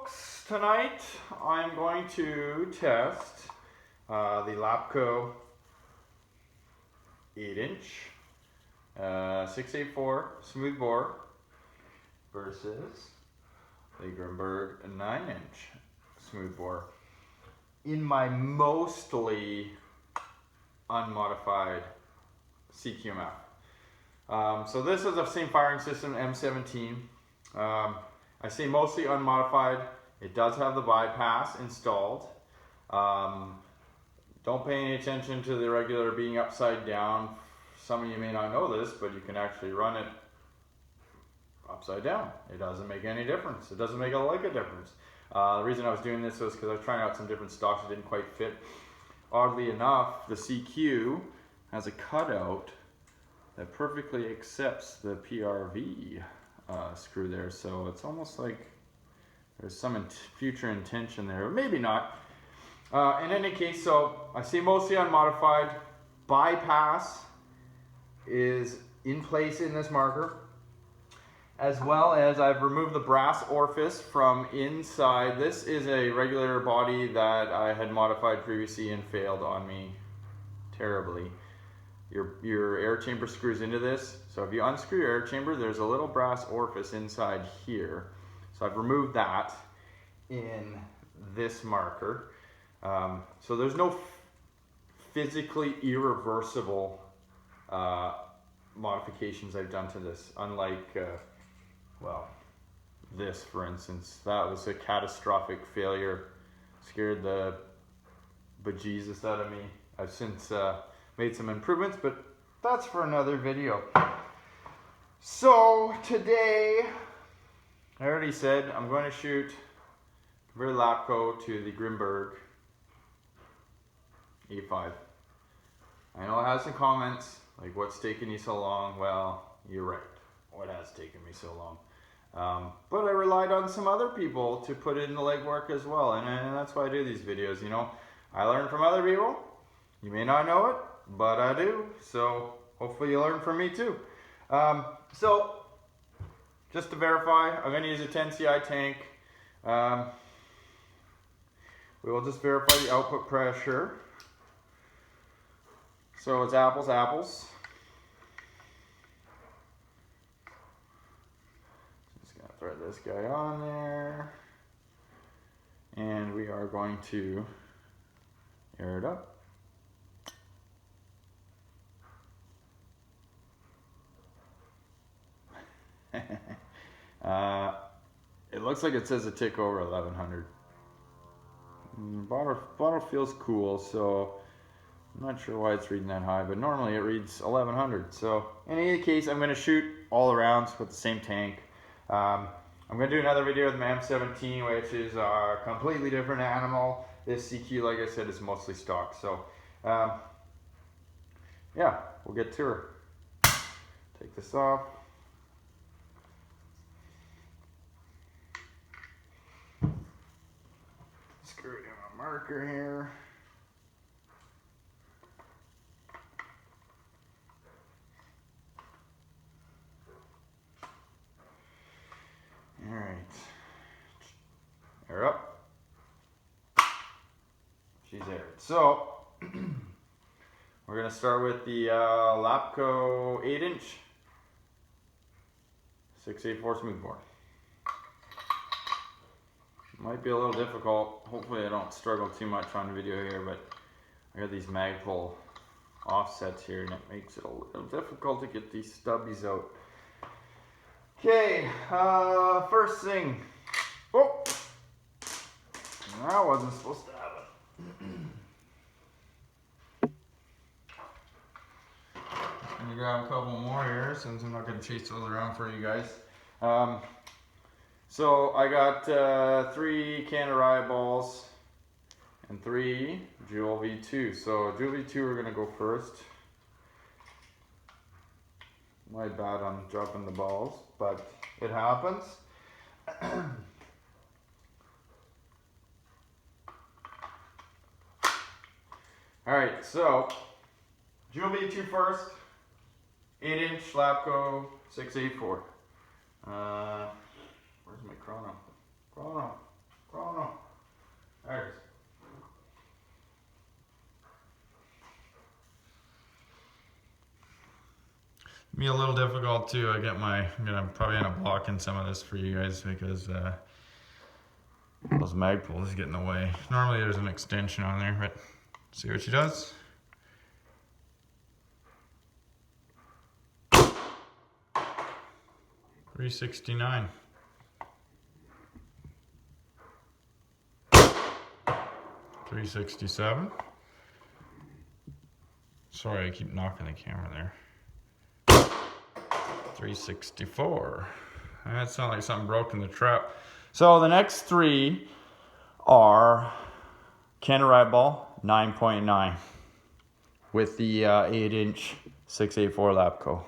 folks, tonight I'm going to test the Lapco 8-inch 684 smooth bore versus the Grimburg 9-inch smooth bore in my mostly unmodified Cqmf. So this is the same firing system, M17. I say mostly unmodified. It does have the bypass installed. Don't pay any attention to the regular being upside down. Some of you may not know this, but you can actually run it upside down. It doesn't make any difference. It doesn't make a lick of difference. The reason I was doing this was because I was trying out some different stocks that didn't quite fit. Oddly enough, the CQ has a cutout that perfectly accepts the PRV screw there, so it's almost like there's some future intention there, or maybe not. In any case, so I see mostly unmodified. Bypass is in place in this marker, as well as I've removed the brass orifice from inside. This is a regular body that I had modified previously and failed on me terribly. Your air chamber screws into this. So if you unscrew your air chamber, there's a little brass orifice inside here. So I've removed that in this marker. So there's no physically irreversible modifications I've done to this. Unlike, well, this for instance. That was a catastrophic failure. Scared the bejesus out of me. I've since made some improvements, but that's for another video. So today, I already said I'm going to shoot convert Lapco to the Grimburg E5. I know it has some comments like, what's taking you so long? Well, you're right. What has taken me so long? But I relied on some other people to put in the legwork as well, and that's why I do these videos. You know, I learn from other people. You may not know it, but I do, so hopefully you learn from me too. So just to verify, I'm going to use a 10 CI tank. We will just verify the output pressure. So it's apples, apples. Just going to thread this guy on there. And we are going to air it up. It looks like it says a tick over 1100. Bottle feels cool, so I'm not sure why it's reading that high, but normally it reads 1100. So in any case, I'm going to shoot all around with the same tank. I'm going to do another video with my M17, which is a completely different animal. This CQ, like I said, is mostly stock. So yeah, we'll get to her. Take this off. Screw it in my marker here. All right, air up. She's aired. So we're gonna start with the Lapco 8-inch 684 smooth bore. Might be a little difficult. Hopefully I don't struggle too much on the video here, but I got these magpul offsets here and it makes it a little difficult to get these stubbies out. Okay, first thing. Oh! That wasn't supposed to happen. I'm gonna grab a couple more here since I'm not gonna chase those around for you guys. So I got 3 Canada balls and 3 Julv2. So Julv2 we're gonna go first. My bad on dropping the balls, but it happens. Alright, so Julv2 first. 8-inch Lapco 684. Where's my chrono? Chrono. be a little difficult to get my, I'm gonna probably end up blocking some of this for you guys because those Magpoles get in the way. Normally there's an extension on there, but see what she does. $369. $367. Sorry, I keep knocking the camera there. $364. That sounds like something broke in the trap. So the next three are Canterite ball 9.9 with the 8-inch 684 Lapco.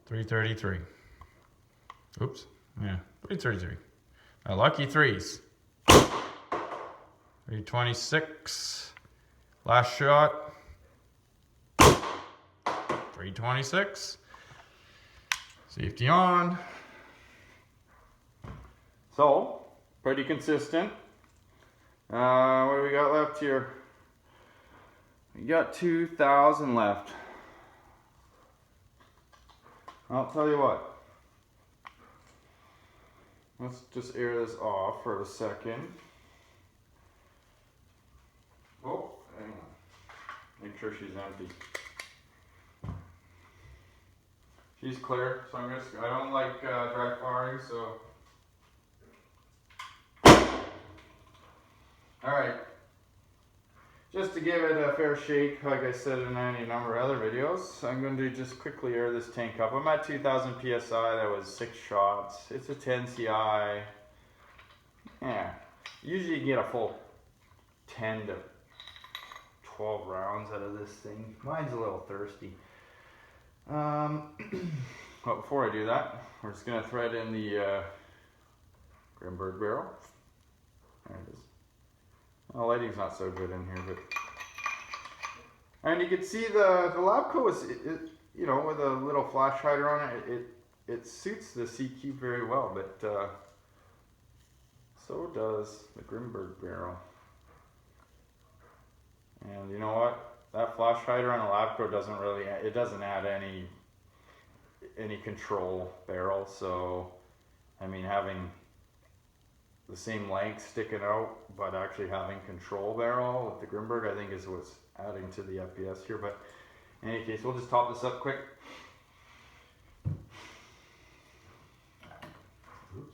$333. Oops. Yeah, $333. Lucky threes. $326. Last shot. $326. Safety on. So, pretty consistent. What do we got left here? We got 2,000 left. I'll tell you what. Let's just air this off for a second. Oh, hang on. Make sure she's empty. She's clear, so I don't like dry firing, so. Alright. Just to give it a fair shake, like I said in any number of other videos, I'm going to just quickly air this tank up. I'm at 2,000 PSI, that was 6 shots. It's a 10 CI. Yeah, usually you get a full 10 to 12 rounds out of this thing. Mine's a little thirsty. But before I do that, we're just going to thread in the Grimburg barrel. There it is. Well, lighting's not so good in here, but. And you can see the Lapco is, you know, with a little flash hider on it, it suits the CQ very well, but so does the Grimburg barrel. And you know what? That flash hider on a Lapco doesn't really, it doesn't add any control barrel, so I mean having the same length sticking out, but actually having control barrel with the Grimburg, I think is what's adding to the FPS here. But in any case, we'll just top this up quick. Oops.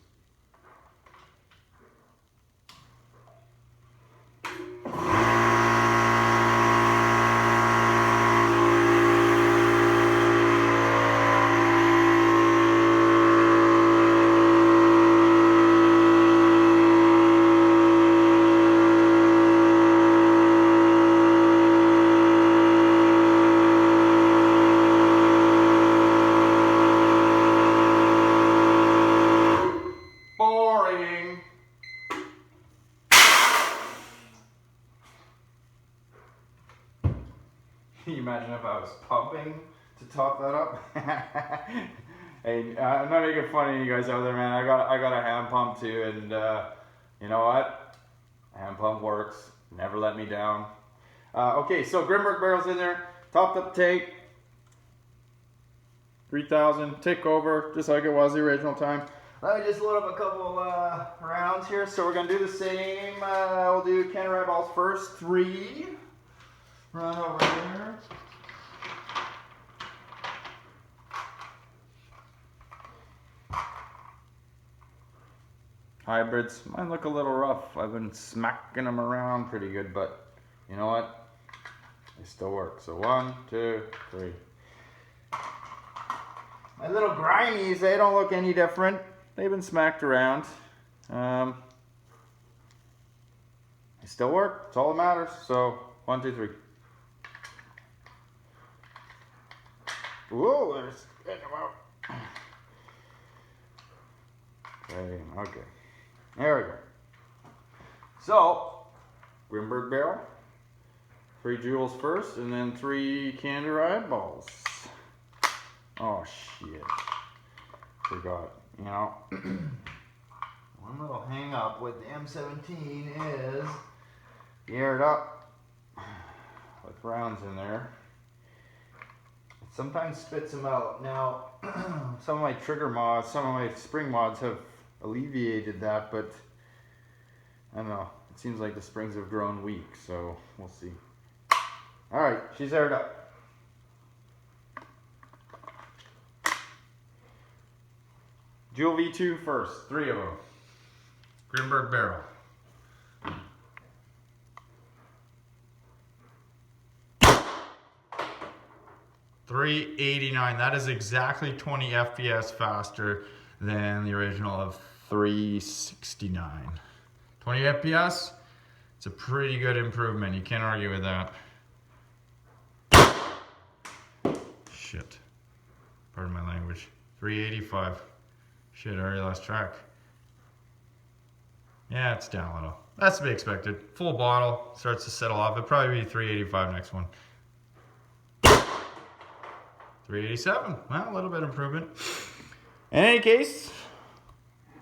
Can you imagine if I was pumping to top that up? Hey, I'm not making fun of you guys out there, man. I got a hand pump too, and you know what? Hand pump works. Never let me down. Okay, so Grimburg barrel's in there. Topped up tank. 3,000. Tick over, just like it was the original time. Let me just load up a couple rounds here. So we're gonna do the same. We'll do Canterite balls first. 3. Run over here. Hybrids, mine look a little rough. I've been smacking them around pretty good, but you know what? They still work. So 1, 2, 3. My little grimies, they don't look any different. They've been smacked around. They still work. That's all that matters. So 1, 2, 3. Whoa, there's getting them out. Okay. There we go. So, Grimburg barrel. 3 joules first, and then 3 Canterite balls. Oh shit. Forgot. You know, one little hang up with the M17 is you air it up, rounds in there. It sometimes spits them out. Now, some of my trigger mods, some of my spring mods have alleviated that, but I don't know. It seems like the springs have grown weak, so we'll see. All right, she's aired up. Julv2 first, 3 of them. Grimburg barrel. $389. That is exactly 20 FPS faster than the original of 369. 20 FPS, it's a pretty good improvement. You can't argue with that. Shit. Pardon my language. 385. Shit, I already lost track. Yeah, it's down a little. That's to be expected. Full bottle, starts to settle off. It'll probably be 385 next one. 387. Well, a little bit of improvement. In any case,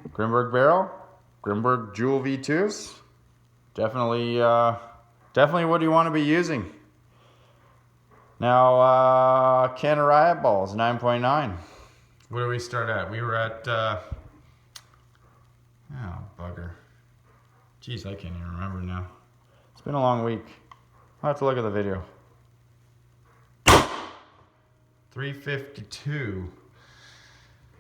Grimburg barrel, Grimburg Julv2s. Definitely what you want to be using. Now, can of riot balls, 9.9. Where do we start at? We were at, oh, bugger. Jeez, I can't even remember now. It's been a long week. I'll have to look at the video. 352.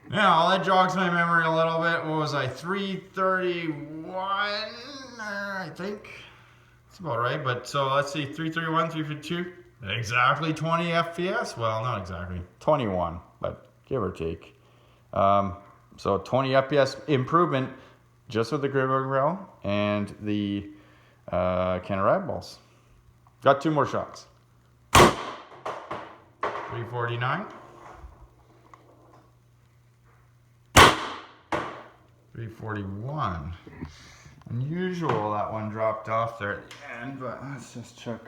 Now, that jogs my memory a little bit. What was I, 331, I think? That's about right, but so let's see, 331, 352. Exactly 20 FPS? Well, not exactly. 21, but give or take. So 20 FPS improvement just with the Grimburg barrel and the can of riot balls. Got 2 more shots. 349. 341. Unusual that one dropped off there at the end, but let's just check.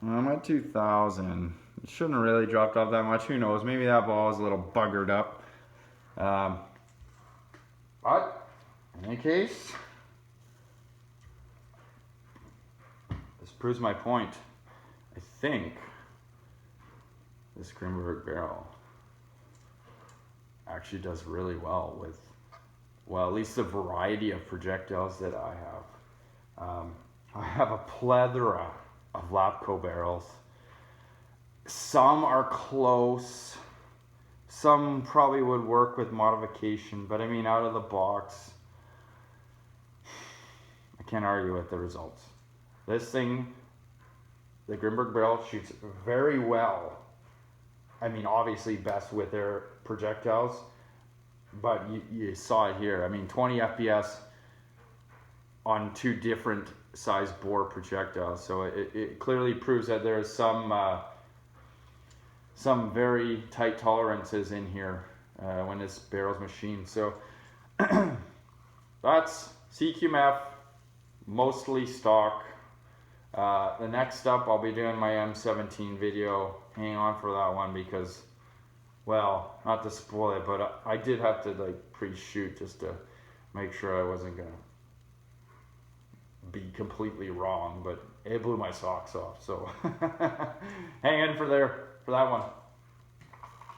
I'm at 2,000. It shouldn't have really dropped off that much. Who knows? Maybe that ball is a little buggered up. But in any case, this proves my point. I think this Grimburg barrel actually does really well with, well, at least the variety of projectiles that I have. I have a plethora of Lapco barrels. Some are close. Some probably would work with modification, but I mean, out of the box, I can't argue with the results. This thing, the Grimburg barrel, shoots very well. I mean, obviously best with their projectiles, but you saw it here. I mean, 20 FPS on 2 different size bore projectiles. So it clearly proves that there is some very tight tolerances in here when this barrel's machined. So that's Cqmf, mostly stock. The next up, I'll be doing my M17 video. Hang on for that one because, well, not to spoil it, but I did have to like pre-shoot just to make sure I wasn't gonna be completely wrong, but it blew my socks off. So hang in for that one.